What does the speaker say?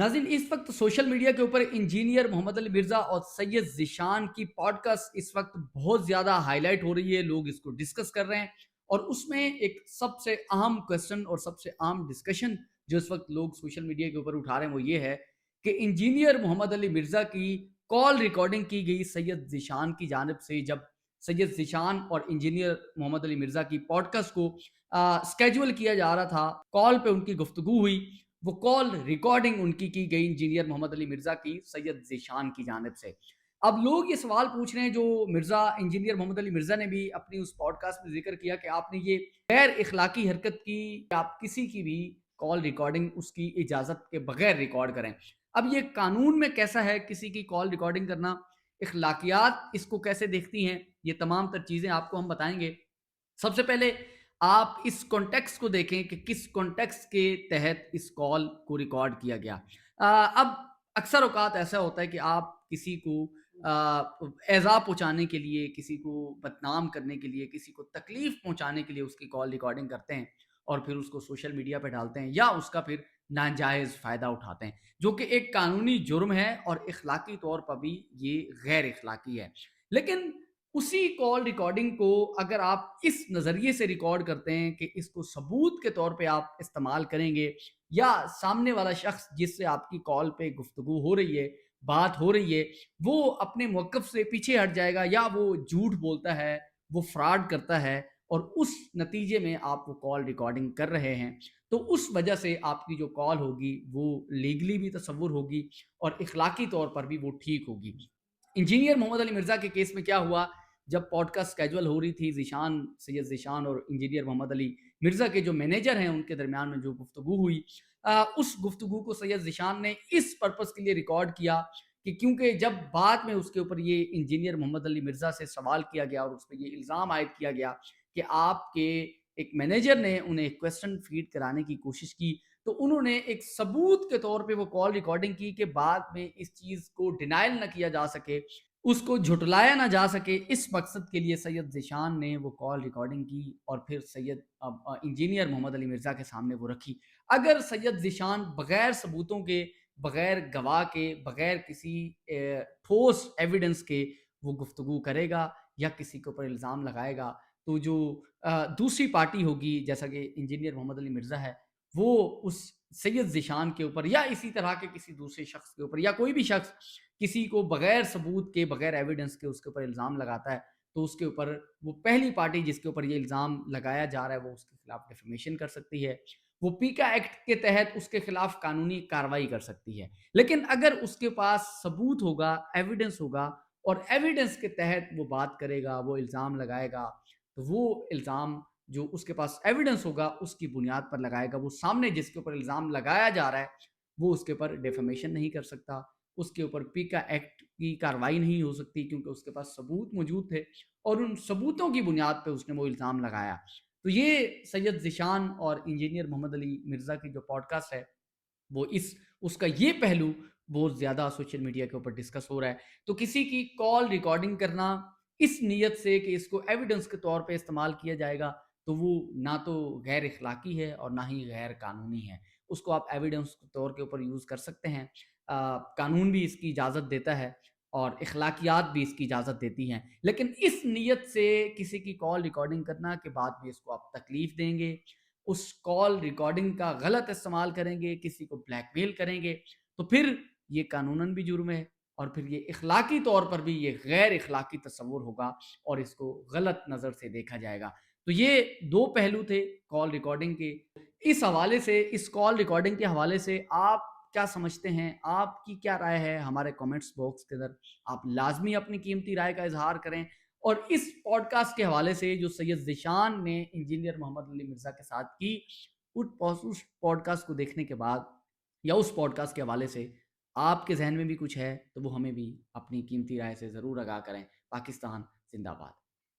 नाज़रीन, इस वक्त सोशल मीडिया के ऊपर इंजीनियर मोहम्मद अली मिर्ज़ा और सैयद ज़ीशान की पॉडकास्ट इस वक्त बहुत ज़्यादा हाईलाइट हो रही है। लोग इसको डिस्कस कर रहे हैं और उसमें एक सबसे अहम क्वेश्चन और सबसे अहम डिस्कशन जो इस वक्त लोग सोशल मीडिया के ऊपर उठा रहे हैं वो ये है कि इंजीनियर मोहम्मद अली मिर्ज़ा की कॉल रिकॉर्डिंग की गई सैयद ज़ीशान की जानिब से, जब सैयद ज़ीशान और इंजीनियर मोहम्मद अली मिर्ज़ा की पॉडकास्ट को स्केड्यूल किया जा रहा था, कॉल पे उनकी गुफ्तगू हुई। वो कॉल रिकॉर्डिंग उनकी की गई इंजीनियर मोहम्मद अली मिर्ज़ा की सैयद ज़ीशान की जानिब से। अब लोग ये सवाल पूछ रहे हैं, जो मिर्ज़ा इंजीनियर मोहम्मद अली मिर्ज़ा ने भी अपनी उस पॉडकास्ट में ज़िक्र किया कि आपने ये गैर इखलाकी हरकत की, आप किसी की भी कॉल रिकॉर्डिंग उसकी इजाज़त के बगैर रिकॉर्ड करें। अब ये कानून में कैसा है किसी की कॉल रिकॉर्डिंग करना, इखलाकियात इसको कैसे देखती हैं, ये तमाम तर चीज़ें आपको हम बताएँगे। सबसे पहले आप इस कॉन्टेक्स्ट को देखें कि किस कॉन्टेक्स्ट के तहत इस कॉल को रिकॉर्ड किया गया। अब अक्सर औकात ऐसा होता है कि आप किसी को एज़ा पहुँचाने के लिए, किसी को बदनाम करने के लिए, किसी को तकलीफ़ पहुँचाने के लिए उसकी कॉल रिकॉर्डिंग करते हैं और फिर उसको सोशल मीडिया पे डालते हैं या उसका फिर नाजायज़ फ़ायदा उठाते हैं, जो कि एक कानूनी जुर्म है और इखलाकी तौर पर भी ये गैर इखलाकी है। लेकिन उसी कॉल रिकॉर्डिंग को अगर आप इस नज़रिए से रिकॉर्ड करते हैं कि इसको सबूत के तौर पे आप इस्तेमाल करेंगे, या सामने वाला शख्स जिससे आपकी कॉल पे गुफ्तगू हो रही है, बात हो रही है, वो अपने मौक़िफ़ से पीछे हट जाएगा या वो झूठ बोलता है, वो फ्रॉड करता है और उस नतीजे में आप वो कॉल रिकॉर्डिंग कर रहे हैं, तो उस वजह से आपकी जो कॉल होगी वो लीगली भी तसव्वुर होगी और इखलाकी तौर पर भी वो ठीक होगी। इंजीनियर मोहम्मद अली मिर्ज़ा के केस में क्या हुआ, जब पॉडकास्ट कैजुअल हो रही थी, सैयद ज़ीशान और इंजीनियर मोहम्मद अली मिर्ज़ा के जो मैनेजर हैं उनके दरमियान में जो गुफ्तगू हुई, उस गुफ्तगू को सैयद ज़ीशान ने इस पर्पज़ के लिए रिकॉर्ड किया कि क्योंकि जब बाद में उसके ऊपर ये इंजीनियर मोहम्मद अली मिर्ज़ा से सवाल किया गया और उस पर ये इल्ज़ाम आयद किया गया कि आपके एक मैनेजर ने उन्हें क्वेश्चन फीड कराने की कोशिश की, तो उन्होंने एक सबूत के तौर पे वो कॉल रिकॉर्डिंग की कि बाद में इस चीज़ को डिनायल ना किया जा सके, उसको झुटलाया ना जा सके। इस मकसद के लिए सैयद ज़ीशान ने वो कॉल रिकॉर्डिंग की और फिर इंजीनियर मोहम्मद अली मिर्ज़ा के सामने वो रखी। अगर सैयद ज़ीशान बगैर सबूतों के, बगैर गवाह के, बगैर किसी ठोस एविडेंस के वो गुफ्तगू करेगा या किसी के ऊपर इल्ज़ाम लगाएगा, तो जो दूसरी पार्टी होगी, जैसा कि इंजीनियर मोहम्मद अली मिर्ज़ा है, वो उस सैयद ज़ीशान के ऊपर या इसी तरह के किसी दूसरे शख्स के ऊपर, या कोई भी शख्स किसी को बगैर सबूत के, बगैर एविडेंस के उसके ऊपर इल्ज़ाम लगाता है, तो उसके ऊपर वो पहली पार्टी जिसके ऊपर ये इल्ज़ाम लगाया जा रहा है, वो उसके खिलाफ डिफेमेशन कर सकती है। वो पीका एक्ट के तहत उसके खिलाफ कानूनी कार्रवाई कर सकती है। लेकिन अगर उसके पास सबूत होगा, एविडेंस होगा और एविडेंस के तहत वो बात करेगा, वो इल्ज़ाम लगाएगा, तो वो इल्ज़ाम जो उसके पास एविडेंस होगा उसकी बुनियाद पर लगाएगा। वो सामने जिसके ऊपर इल्ज़ाम लगाया जा रहा है, वो उसके ऊपर डिफेमेशन नहीं कर सकता, उसके ऊपर पीका एक्ट की कार्रवाई नहीं हो सकती, क्योंकि उसके पास सबूत मौजूद थे और उन सबूतों की बुनियाद पे उसने वो इल्ज़ाम लगाया। तो ये सैयद ज़ीशान और इंजीनियर मोहम्मद अली मिर्ज़ा की जो पॉडकास्ट है, वो इस उसका ये पहलू बहुत ज़्यादा सोशल मीडिया के ऊपर डिस्कस हो रहा है। तो किसी की कॉल रिकॉर्डिंग करना इस नीयत से कि इसको एविडेंस के तौर पे इस्तेमाल किया जाएगा, तो वो ना तो गैर इखलाकी है और ना ही गैर कानूनी है। उसको आप एविडेंस के तौर के ऊपर यूज़ कर सकते हैं। कानून भी इसकी इजाज़त देता है और इखलाकियात भी इसकी इजाज़त देती हैं। लेकिन इस नीयत से किसी की कॉल रिकॉर्डिंग करना कि बाद में इसको आप तकलीफ़ देंगे, उस कॉल रिकॉर्डिंग का गलत इस्तेमाल करेंगे, किसी को ब्लैकमेल करेंगे, तो फिर ये कानूनन भी जुर्म है और फिर ये इखलाकी तौर पर भी ये गैर इखलाकी तस्वुर होगा और इसको गलत नज़र से देखा जाएगा। तो ये 2 पहलू थे कॉल रिकॉर्डिंग के। इस हवाले से, इस कॉल रिकॉर्डिंग के हवाले से आप क्या समझते हैं? आपकी क्या राय है? हमारे कमेंट्स बॉक्स के अंदर आप लाज़मी अपनी कीमती राय का इज़हार करें। और इस पॉडकास्ट के हवाले से जो सैयद ज़ीशान ने इंजीनियर मोहम्मद अली मिर्ज़ा के साथ की, उस पॉडकास्ट को देखने के बाद या उस पॉडकास्ट के हवाले से आपके ज़हन में भी कुछ है, तो वो हमें भी अपनी कीमती राय से ज़रूर आगाह करें। पाकिस्तान ज़िंदाबाद।